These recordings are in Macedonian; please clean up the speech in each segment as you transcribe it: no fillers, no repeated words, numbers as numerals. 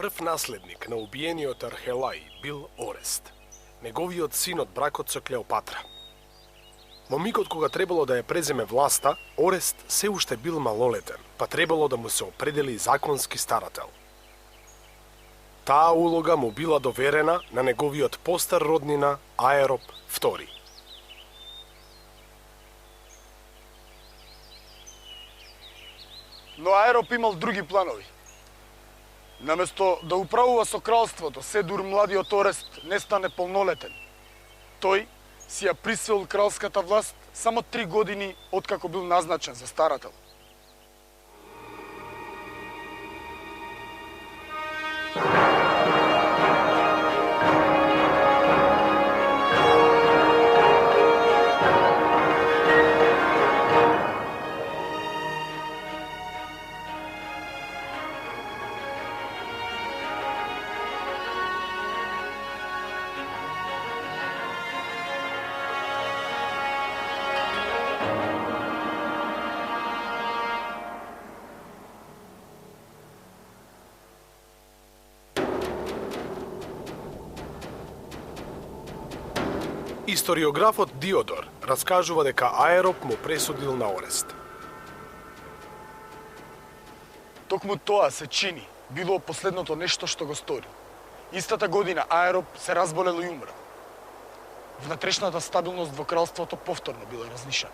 Прв наследник на убиениот Архелај бил Орест, неговиот син од бракот со Клеопатра. Момикот кога требало да ја преземе власта, Орест се уште бил малолетен, па требало да му се определи законски старател. Таа улога му била доверена на неговиот постар роднина Аероп II. Но Аероп имал други планови. Наместо да управува со кралството, се дур младиот Орест не стане полнолетен. Тој си ја присвоил кралската власт само 3 години откако бил назначен за старател. Историографот Диодор раскажува дека Аероп му пресудил на Орест. Токму тоа се чини било последното нешто што го стори. Истата година Аероп се разболел и умрел. Внатрешната стабилност во кралството повторно била разнишена.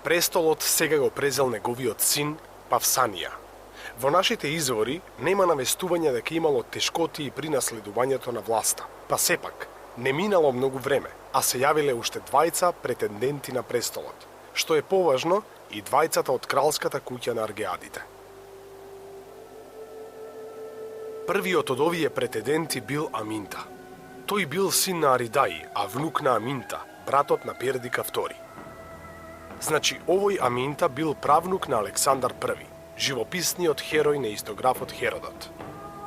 Престолот сега го презел неговиот син Павсанија. Во нашите извори нема навестување дека имало тешкоти при наследувањето на власта. Па сепак, не минало многу време, а се јавиле уште двајца претенденти на престолот, што е поважно и двајцата од кралската куќа на Аргеадите. Првиот од овие претенденти бил Аминта. Тој бил син на Аридај, а внук на Аминта, братот на Пердика II. Значи, овој Аминта бил правнук на Александар I, живописниот херој на истографот Херодот.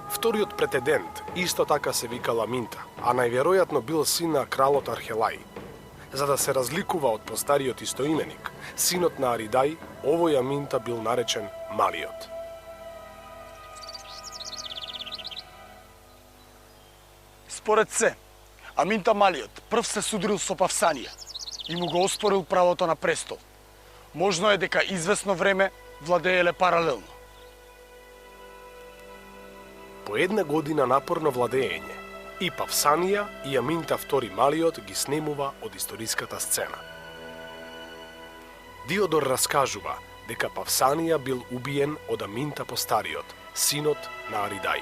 Вториот претендент исто така се викал Аминта, а најверојатно бил син на кралот Архелај. За да се разликува од постариот истоименик, синот на Аридај, овој Аминта бил наречен Малиот. Според се, Аминта Малиот прв се судрил со Павсанија и му го оспорил правото на престол. Можно е дека извесно време владееле паралелно. По една година напорно владење, и Павсанија и Аминта II Малиот ги снемува од историската сцена. Диодор раскажува дека Павсанија бил убиен од Аминта Постариот, синот на Аридај.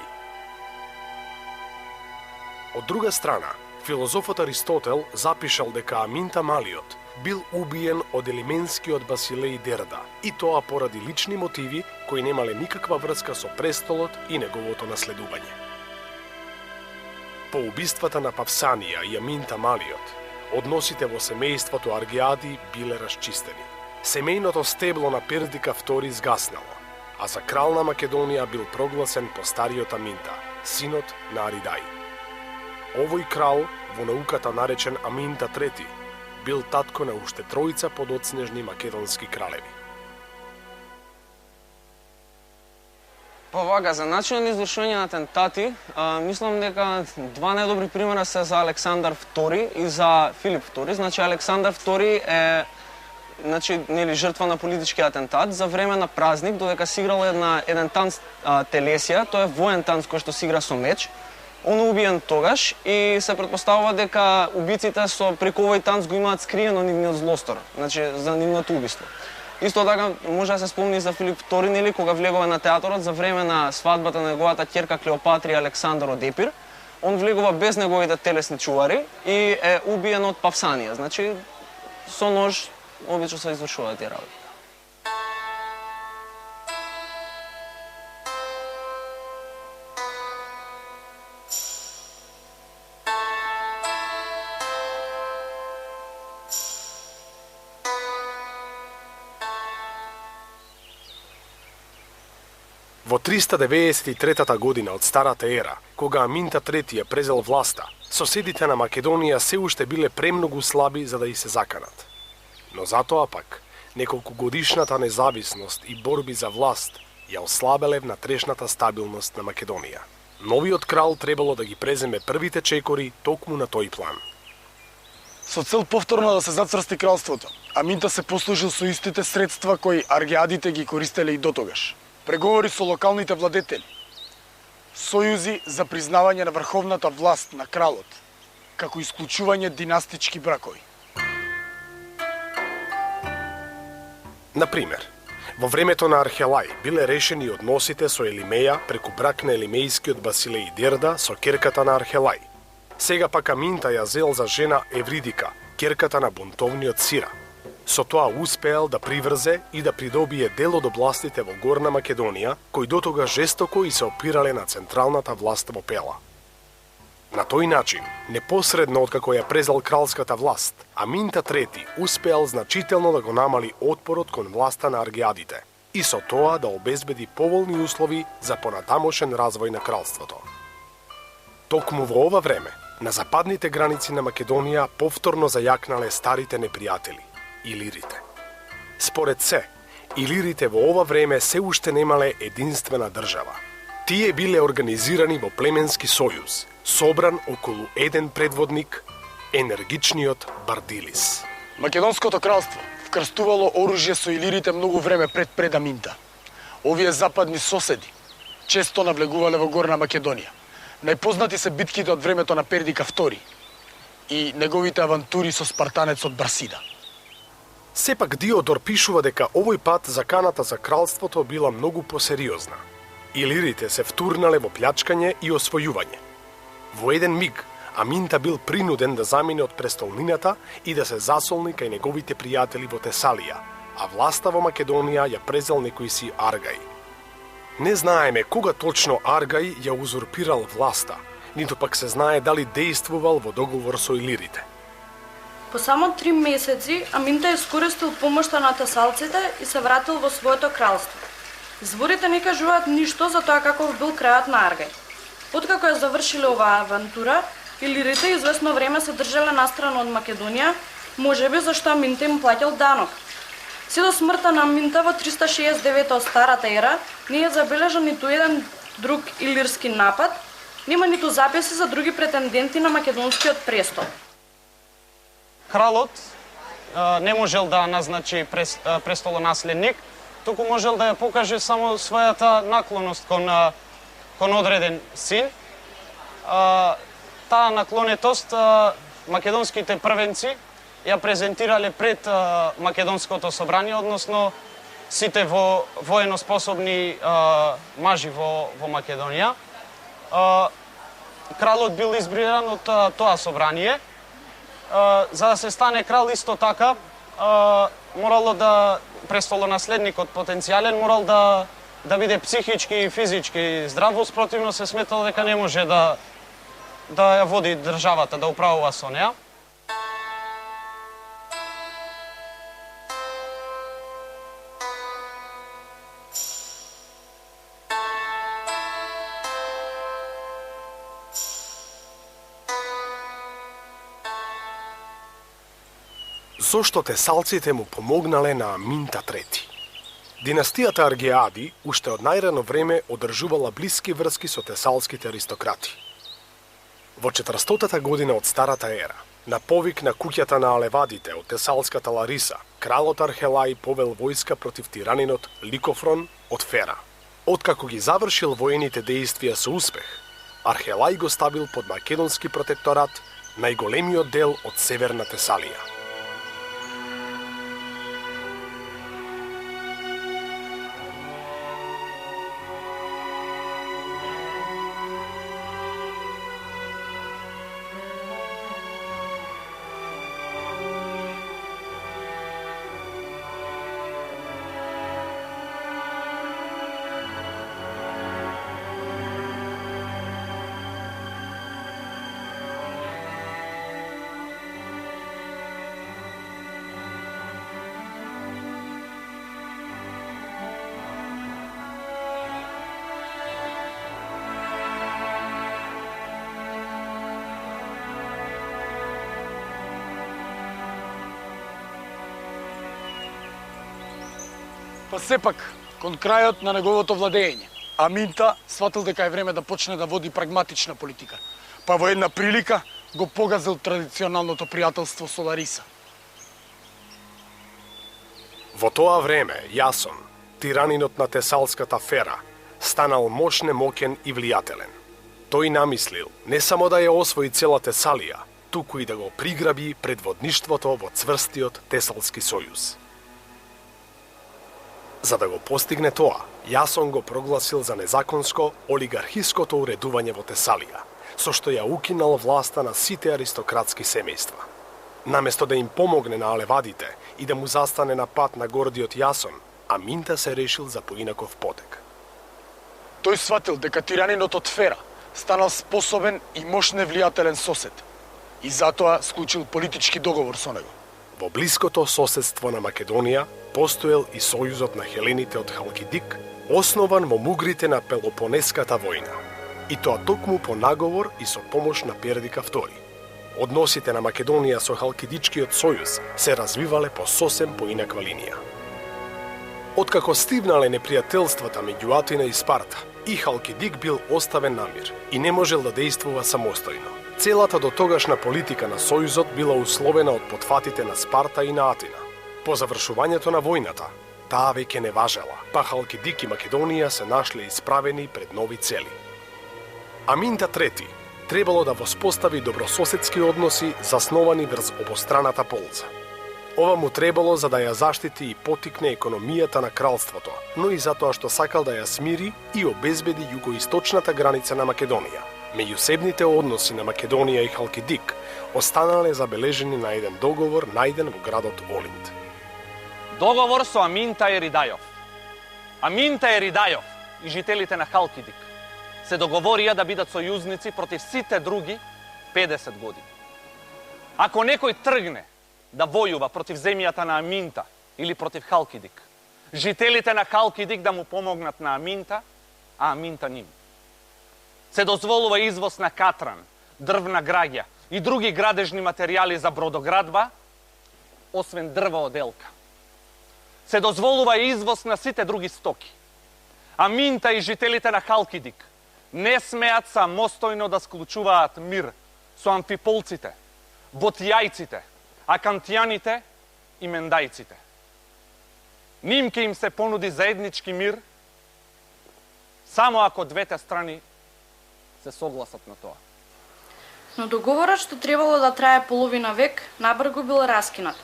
Од друга страна, филозофот Аристотел запишал дека Аминта Малиот бил убиен од елименскиот Басилеј Дерда, и тоа поради лични мотиви кои немале никаква врска со престолот и неговото наследување. По убиствата на Павсанија и Аминта Малиот, односите во семејството Аргеади биле расчистени. Семејното стебло на Пердика II згаснало, а за крал на Македонија бил прогласен Постариот Аминта, синот на Аридај. Овој крал, во науката наречен Аминта III, бил татко на уште тројца подоцнежни македонски кралеви. Па вака, за начинот на извршување на атентати, мислам дека два најдобри примера се за Александар II и за Филип II. Значи, Александар II е жртва на политички атентат за време на празник, додека се играл еден танц телесија, тоа е воен танц кој што се игра со меч. Он убиен тогаш и се претпоставува дека убиците преку овој танц го имаат скриено нивниот злостор, значи за нивното убиство. Исто така може да се спомни за Филип II, нели, кога влегува на театрот за време на свадбата на неговата ќерка Клеопатра и Александар од Епир. Он влегува без неговите телесни чувари и е убиен од Павсанија. Значи со нож обично се извршуваат тие работи. Во 393 година од Старата ера, кога Аминта III ја презел власта, соседите на Македонија се уште биле премногу слаби за да и се заканат. Но затоа пак, неколкугодишната независност и борби за власт ја ослабеле внатрешната стабилност на Македонија. новиот крал требало да ги преземе првите чекори токму на тој план. Со цел повторно да се зацрсти кралството, Аминта се послужил со истите средства кои аргеадите ги користеле и дотогаш. Преговори со локалните владетели, сојузи за признавање на врховната власт на кралот, како исклучување династички бракови. Например, во времето на Архелај биле решени односите со Елимеја преку брак на елимејскиот Басилеј Дерда со керката на Архелај. Сега пак Аминта ја зел за жена Евридика, керката на бунтовниот Сира. Со тоа успеел да приврзе и да придобие дел од областите во Горна Македонија, кои дотога жестоко и се опирале на централната власт во Пела. На тој начин, непосредно откако ја презел кралската власт, Аминта III успеал значително да го намали отпорот кон власта на аргеадите и со тоа да обезбеди поволни услови за понатамошен развој на кралството. Токму во ова време, на западните граници на Македонија повторно зајакнале старите непријатели – илирите. Според се, илирите во ова време се уште немале единствена држава. Тие биле организирани во племенски сојуз, собран околу еден предводник, енергичниот Бардилис. Македонското кралство вкрстувало оружје со илирите многу време пред Аминта. Овие западни соседи често навлегувале во Горна Македонија. Најпознати се битките од времето на Пердика II и неговите авантури со спартанецот Барсида. Сепак Диодор пишува дека овој пат заканата за кралството била многу посериозна. Илирите се втурнале во плячкање и освојување. Во еден миг, Аминта бил принуден да замине од престолнината и да се засолни кај неговите пријатели во Тесалија, а власта во Македонија ја презел некој си Аргај. Не знаеме кога точно Аргај ја узурпирал власта, ниту пак се знае дали дејствувал во договор со илирите. По само 3 месеци Аминта искористил помошта на тесалците и се вратил во своето кралство. Изворите не кажуваат ништо за тоа каков бил крајот на Аргај. Откако ја завршиле оваа авантура, илирите известно време се држале настрана од Македонија, можеби зашто Аминта им плаќал данок. Се до смртта на Аминта во 369 од Старата ера не е забележан ниту еден друг илирски напад, нема ниту записи за други претенденти на македонскиот престол. Кралот не можел да назначи престолонаследник, туку можел да ја покаже само својата наклоност кон одреден син. Таа наклонетост македонските првенци ја презентирале пред Македонското собрание, односно сите военоспособни мажи во Македонија. Кралот бил избран од тоа собрание. За да се стане крал исто така, морало да престолонаследникот потенцијален морал да биде психички и физички здрав, спротивно се сметало дека не може да ја води државата, да управува со неа. Зошто тесалците му помогнале на Аминта III? Династијата Аргеади уште од најрано време одржувала блиски врски со тесалските аристократи. Во 400-та година од Старата ера, на повик на куќата на Алевадите од тесалската Лариса, кралот Архелај повел војска против тиранинот Ликофрон од Фера. Откако ги завршил воените дејствија со успех, Архелај го ставил под македонски протекторат најголемиот дел од Северна Тесалија. Па сепак, кон крајот на неговото владење, Аминта сватил дека е време да почне да води прагматична политика, па во една прилика го погазил традиционалното пријателство со Лариса. Во тоа време, Јасон, тиранинот на Тесалската фера, станал мошне моќен и влијателен. Тој намислил не само да ја освои цела Тесалија, туку и да го приграби предводништвото во цврстиот Тесалски сојуз. За да го постигне тоа, Јасон го прогласил за незаконско олигархиското уредување во Тесалија, со што ја укинал власта на сите аристократски семејства. Наместо да им помогне на алевадите и да му застане на пат на гордиот Јасон, Аминта се решил за поинаков потек. Тој сватил дека тиранинот од Фера станал способен и мошне влијателен сосед и затоа склучил политички договор со него. Во блиското соседство на Македонија постоел и сојузот на хелените од Халкидик, основан во мугрите на Пелопонеската војна, и тоа токму по наговор и со помош на Пердика II. Односите на Македонија со Халкидичкиот сојуз се развивале по сосем поинаква линија. Откако стивнале непријателствата меѓу Атина и Спарта, и Халкидик бил оставен на мир и не можел да действува самостојно. Целата дотогашна политика на сојузот била условена од потфатите на Спарта и на Атина. По завршувањето на војната, таа веќе не важела, па Халкидик и Македонија се нашле исправени пред нови цели. Аминта III требало да воспостави добрососедски односи засновани врз обостраната полза. Ова му требало за да ја заштити и потикне економијата на кралството, но и затоа што сакал да ја смири и обезбеди југоисточната граница на Македонија. Меѓусебните односи на Македонија и Халкидик останале забележени на еден договор најден во градот Олинд. Договор со Аминта Еридајов. Аминта Еридајов и жителите на Халкидик се договорија да бидат сојузници против сите други 50 години. Ако некој тргне да војува против земјата на Аминта или против Халкидик, жителите на Халкидик да му помогнат на Аминта, а Аминта ним. Се дозволува извоз на катран, дрвна граѓа и други градежни материјали за бродоградба, освен дрва оделка. Се дозволува извоз на сите други стоки. Аминта и жителите на Халкидик не смеат самостојно да склучуваат мир со амфиполците, ботјајците, акантијаните и мендајците. Ним ке им се понуди заеднички мир, само ако двете страни се согласат на тоа. Но договорот што требало да трае половина век, набрзо бил раскинат.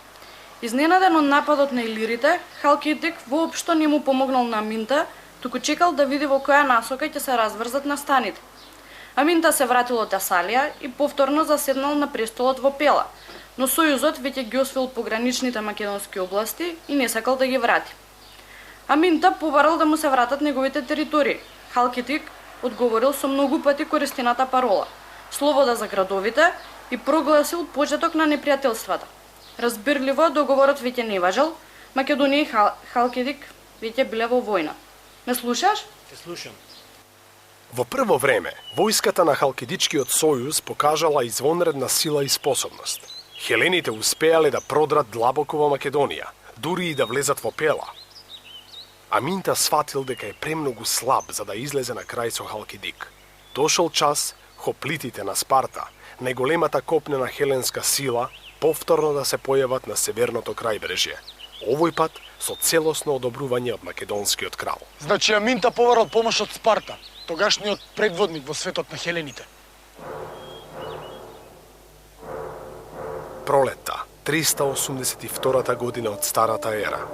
Изненаден од нападот на илирите, Халкидик воопшто не му помогнал на Аминта, туку чекал да види во која насока ќе се разврзат настаните. Аминта се вратил од Тесалија и повторно заседнал на престолот во Пела, но сојузот веќе ги освоил пограничните македонски области и не сакал да ги врати. Аминта побарал да му се вратат неговите територии. Халкидик одговорил со многу пати користената парола – слобода за градовите, и прогласил почеток на непријателствата. Разбирливо, договорот веќе не важел, Македонија и Халкидик веќе биле во војна. Ме слушаш? Те слушам. Во прво време, војската на Халкидичкиот сојуз покажала извонредна сила и способност. Хелените успеале да продрат длабоко во Македонија, дури и да влезат во Пела. Аминта сватил дека е премногу слаб за да излезе на крај со Халкидик. Дошол час хоплитите на Спарта, најголемата копнена хеленска сила, повторно да се појават на северното крајбрежје. Овој пат со целосно одобрување од македонскиот крал. Значи Аминта побарал помош од Спарта, тогашниот предводник во светот на хелените. Пролетта, 382 година од Старата ера.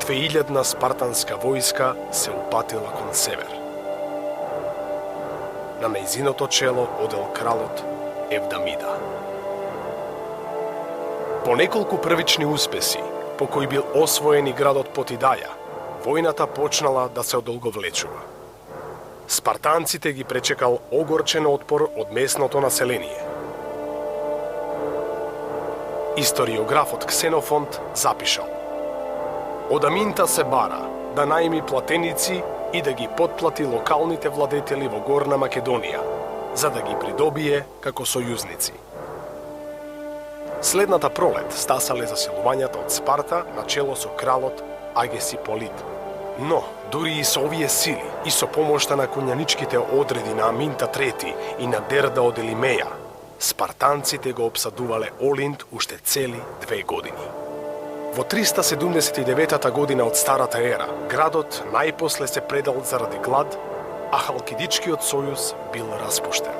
2000 спартанска војска се упатила кон север. На нејзиното чело одел кралот Евдамида. По неколку првични успеси, по кои бил освоен и градот Потидаја, војната почнала да се одолговлечува. Спартанците ги пречекал огорчен отпор од местното население. Историографот Ксенофонт запишал: од Аминта се бара да најми платеници и да ги потплати локалните владетели во Горна Македонија, за да ги придобие како сојузници. Следната пролет стасале засилувањата од Спарта на чело со кралот Агесиполит. Но, дури и со овие сили, и со помошта на конјаничките одреди на Аминта III и на Дерда од Елимеја, спартанците го обсадувале Олинт уште цели 2 години. Во 379 година од Старата ера, градот најпосле се предал заради глад, а Халкидичкиот сојуз бил распуштен.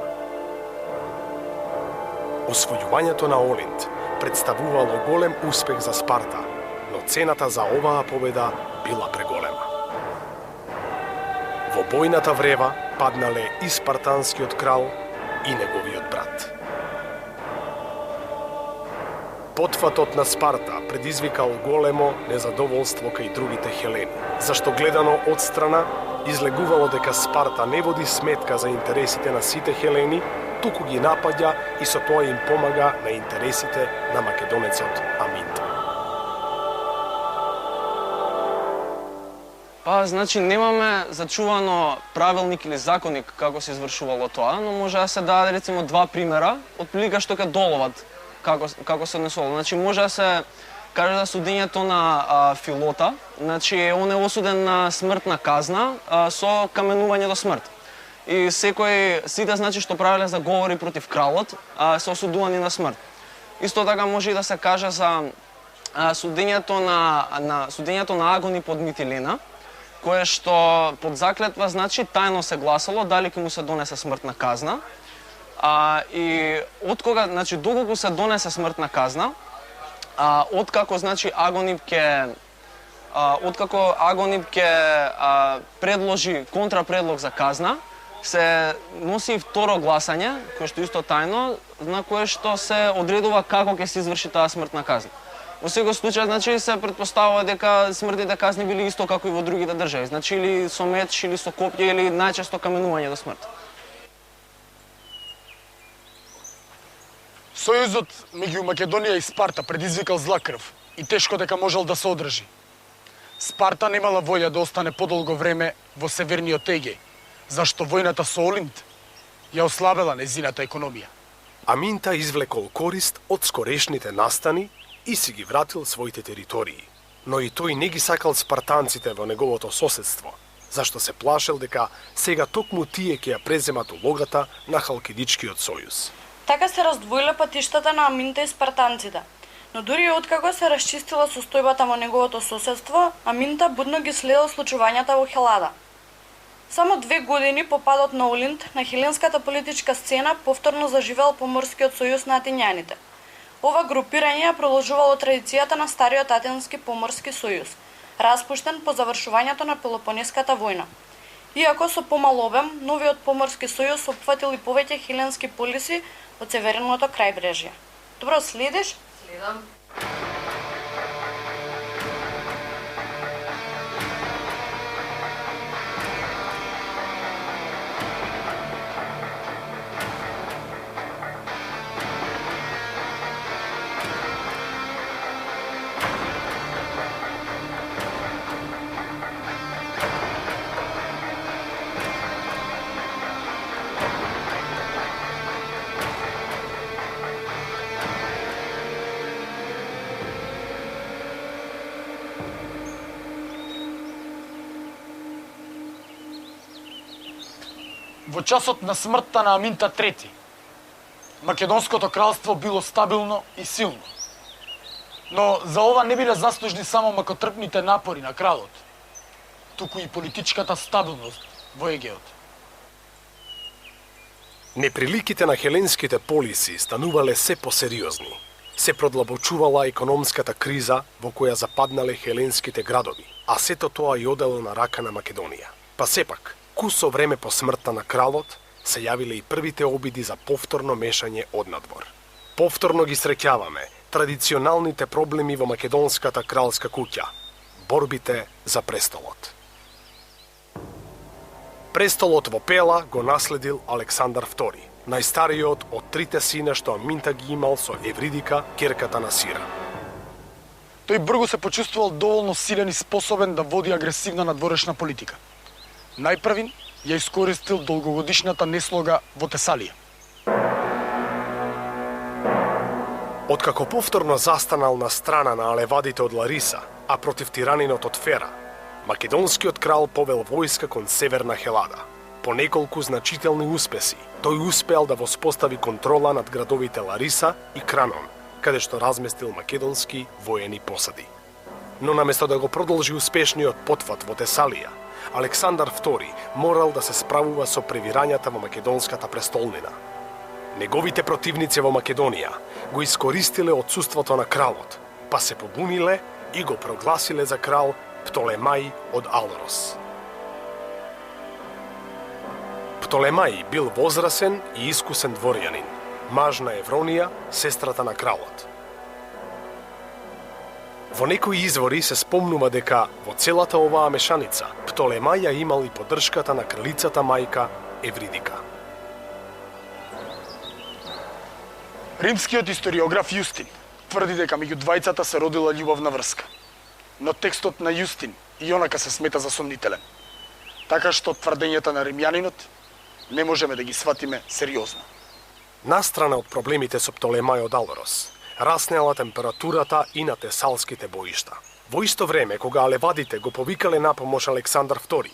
Освојувањето на Олинт представувало голем успех за Спарта, но цената за оваа победа била преголема. Во бојната врева паднале и спартанскиот крал и неговиот брат. Потфатот на Спарта предизвикал големо незадоволство кај другите хелени, зашто гледано од страна излегувало дека Спарта не води сметка за интересите на сите хелени, туку ги напаѓа и со тоа им помага на интересите на македонецот Аминта. Значи немаме зачувано правилник или законник како се извршувало тоа, но може да се даде рецимо 2 примера од прилика што ќе доловат како се однесувало. Значи може да се каже за судењето на Филота, значи он е осуден на смртна казна со каменување до смрт. И сите значи што правеле заговори против кралот се осудувани на смрт. Исто така може и да се каже за судењето на Агони под Митилена, кое што под заклетва значи тајно се гласало дали ќе му се донесе смртна казна. И откога, значи доколку се донесе смртна казна, откако значи Агонип ќе предложи контрапредлог за казна, се носи второ гласање, кое што исто тајно, на кое што се одредува како ќе се изврши таа смртна казна. Во секој случај, значи, се претпоставува дека смртните казни били исто како и во другите држави. Значи, или со меч, или со копје, или најчесто каменување до смрт. Сојузот меѓу Македонија и Спарта предизвикал зла крв и тешко дека можел да се одржи. Спарта немала волја да остане подолго време во северниот Егеј, зашто војната со Олинт ја ослабела незината економија. Аминта извлекол корист од скорешните настани и си ги вратил своите територии. Но и тој не ги сакал спартанците во неговото соседство, зашто се плашел дека сега токму тие ќе ја преземат улогата на Халкидичкиот сојуз. Така се раздвоиле патиштата на Аминта и спартанците. Но дури откако се расчистила состојбата во неговото соседство, Аминта будно ги следел случувањата во Хелада. Само 2 години по падот на Олинт, на хеленската политичка сцена повторно заживел Поморскиот сојуз на атињаните. Ова групирање ја продолжувало традицијата на стариот Атински поморски сојуз, распуштен по завршувањето на Пелопонеската војна. Иако со помал обем, новиот поморски сојуз опфатил и повеќе хеленски полиси од северното крајбрежје. Добро, следиш? Следам. Во часот на смртта на Аминта III, Македонското кралство било стабилно и силно. Но за ова не биле заслужни само макотрпните напори на кралот, туку и политичката стабилност во Егеот. Неприликите на хеленските полиси станувале се посериозни. Се продлабочувала економската криза во која западнале хеленските градови, а сето тоа и одело на рака на Македонија. Па сепак, кусо време по смртта на кралот, се јавиле и првите обиди за повторно мешање однадвор. Повторно ги среќаваме традиционалните проблеми во македонската кралска куќа, борбите за престолот. Престолот во Пела го наследил Александар II, најстариот од трите сина што Аминта ги имал со Евридика, ќерката на Сира. Тој брзо се почувствувал доволно силен и способен да води агресивна надворешна политика. Најпрвин ја искористил долгогодишната неслога во Тесалија. Откако повторно застанал на страна на алевадите од Лариса, а против тиранинот од Фера, Македонскиот крал повел војска кон северна Хелада. По неколку значителни успеси, тој успеал да воспостави контрола над градовите Лариса и Кранон, каде што разместил македонски воени посади. Но наместо да го продолжи успешниот потфат во Тесалија, Александар II морал да се справува со превирањата во македонската престолнина. Неговите противници во Македонија го искористиле отсуството на кралот, па се побуниле и го прогласиле за крал Птолемај од Алорос. Птолемај бил возрасен и искусен дворјанин, маж на Евронија, сестрата на кралот. Во некои извори се спомнува дека во целата оваа мешаница Птолемај ја имал и поддршката на кралицата мајка Евридика. Римскиот историограф Јустин тврди дека меѓу двајцата се родила љубовна врска. Но текстот на Јустин и онака се смета за сомнителен. Така што тврдењата на римјанинот не можеме да ги сватиме сериозно. Настрана од проблемите со Птолемај од Алорос, раснела температурата и на тесалските боишта. Во исто време, кога алевадите го повикале на помош Александар II,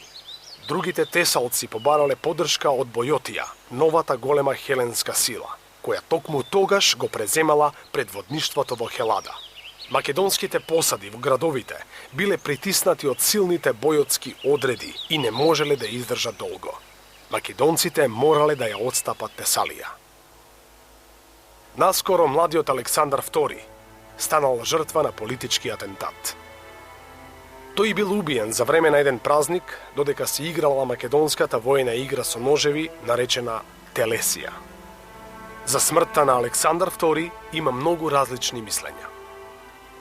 другите тесалци побарале поддршка од Бојотија, новата голема хеленска сила, која токму тогаш го преземала предводништвото во Хелада. Македонските посади во градовите биле притиснати од силните бојотски одреди и не можеле да издржат долго. Македонците морале да ја отстапат Тесалија. Наскоро младиот Александар II станал жртва на политички атентат. Тој бил убиен за време на еден празник, додека се играла македонската војна игра со ножеви, наречена Телесија. За смртта на Александар II има многу различни мислења.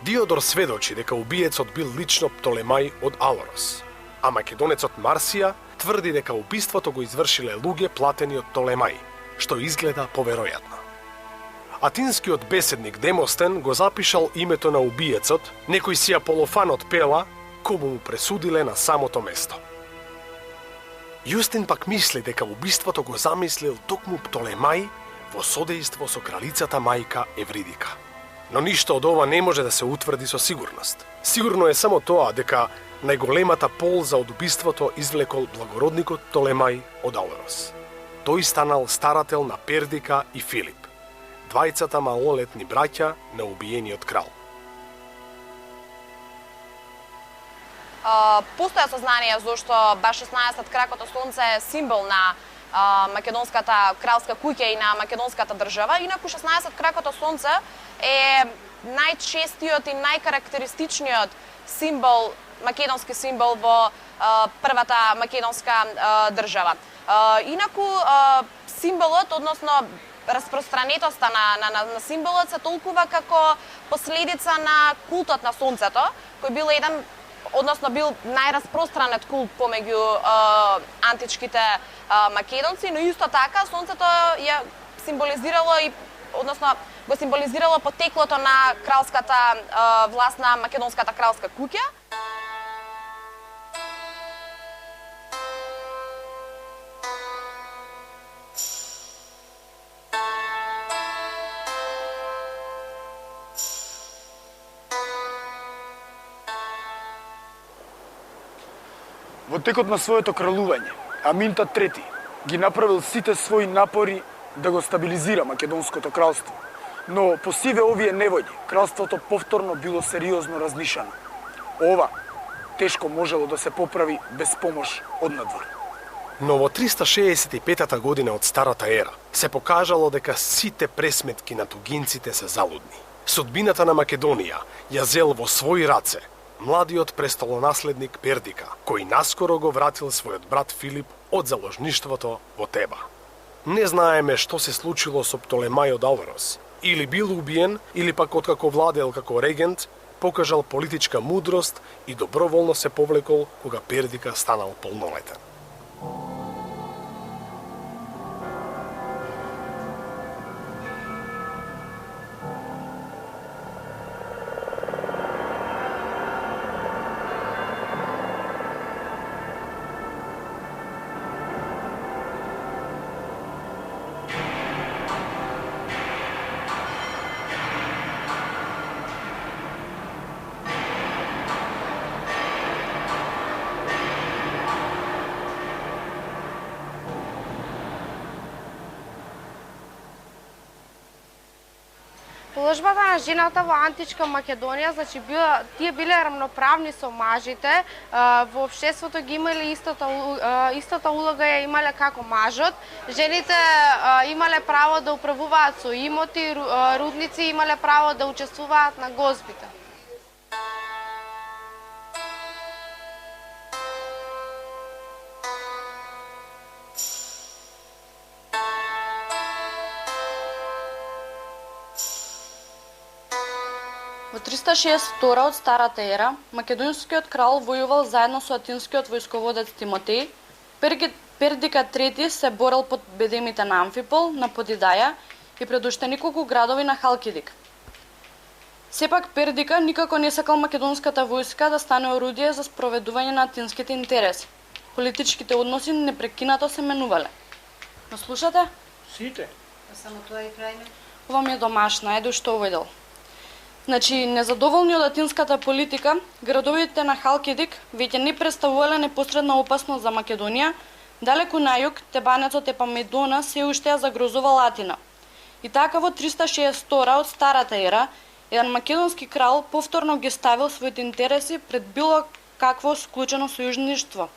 Диодор сведочи дека убиецот бил лично Птолемај од Алорос, а македонецот Марсија тврди дека убиството го извршиле луѓе платени од Птолемај, што изгледа поверојатно. Атинскиот беседник Демостен го запишал името на убиецот, некој си Аполофан од Пела, кому му пресудиле на самото место. Јустин пак мисли дека убиството го замислил токму Птолемај во содејство со кралицата мајка Евридика. Но ништо од ова не може да се утврди со сигурност. Сигурно е само тоа дека најголемата полза од убиството извлекол благородникот Птолемај од Алорос. Тој станал старател на Пердика и Филип, двајцата малолетни браќа на убиениот крал. Постоја сознание зашто баш 16 кракото сонце е символ на македонската кралска куќа и на македонската држава. Инаку 16 кракото сонце е најчестиот и најкарактеристичниот символ, македонски символ во првата македонска држава. Инаку символот, односно распространетоста на символот се толкува како последица на култот на сонцето, кој бил бил најраспространет култ помеѓу античките македонци, но исто така сонцето ја символизирало и го символизирало потеклото на кралската власт на македонската кралска куќа. Во текот на своето кралување, Аминта III ги направил сите своји напори да го стабилизира македонското кралство, но по сиве овие невојди, кралството повторно било сериозно разнишано. Ова тешко можело да се поправи без помош од надвор. Но во 365 година од Старата ера се покажало дека сите пресметки на тугинците се залудни. Судбината на Македонија ја зел во своји раце младиот престолонаследник Пердика, кој наскоро го вратил својот брат Филип од заложништвото во Теба. Не знаеме што се случило со Птолемај од Алорос. Или бил убиен, или пак откако владел како регент, покажал политичка мудрост и доброволно се повлекол кога Пердика станал полнолетен. Положбата на жената во античка Македонија, значи тие биле рамноправни со мажите, во општеството ги имале истата улога ја имале како мажот. Жените имале право да управуваат со имоти, рудници имале право да учествуваат на гозбите. Во 362 од Старата ера, македонскиот крал војувал заедно со атинскиот војсководец Тимотеј. Пердика III се борел под бедемите на Амфипол, на Подидаја и пред уште неколку градови на Халкидик. Сепак Пердика никако не сакал македонската војска да стане орудие за спроведување на атинските интереси. Политичките односи непрекинато се менувале. Но слушате? Сите. Само тоа и крајме. Ова ми е домашна, еду што овој дел. Значи, незадоволни од атинската политика, градовите на Халкидик веќе не представувале непосредна опасност за Македонија. Далеку на југ, Тебанецот Епамедона се уште ја загрозувала Атина. И така во 362 од Старата ера, еден македонски крал повторно ги ставил своите интереси пред било какво склучено сојужништво.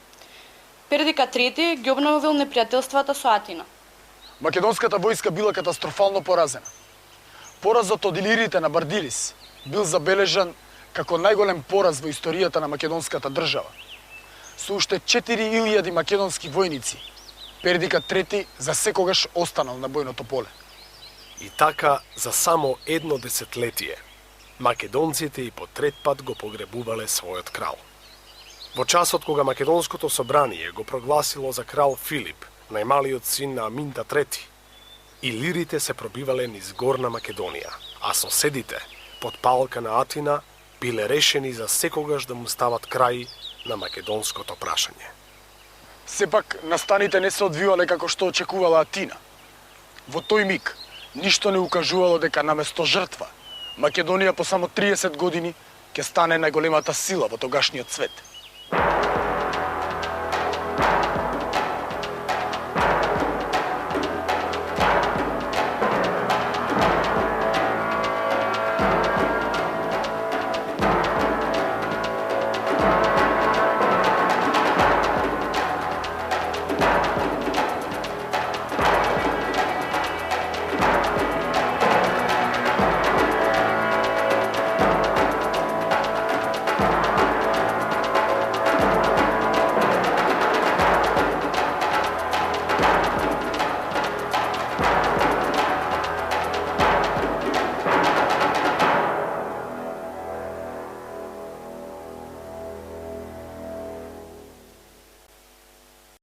Пердика III ги обновил непријателствата со Атина. Македонската војска била катастрофално поразена. Поразот од илирите на Бардирис бил забележан како најголем пораз во историјата на македонската држава. Со уште 4000 македонски војници, Пердика III за секогаш останал на бојното поле. И така, за само едно десетлетие, македонците и по трет пат го погребувале својот крал. Во часот кога македонското собрание го прогласило за крал Филип, најмалиот син на Аминта III, илирите се пробивале низ Горна Македонија, а соседите, под палка на Атина, биле решени за секогаш да му стават крај на македонското прашање. Сепак, настаните не се одвивале како што очекувала Атина. Во тој миг, ништо не укажувало дека наместо жртва, Македонија по само 30 години ќе стане најголемата сила во тогашниот свет.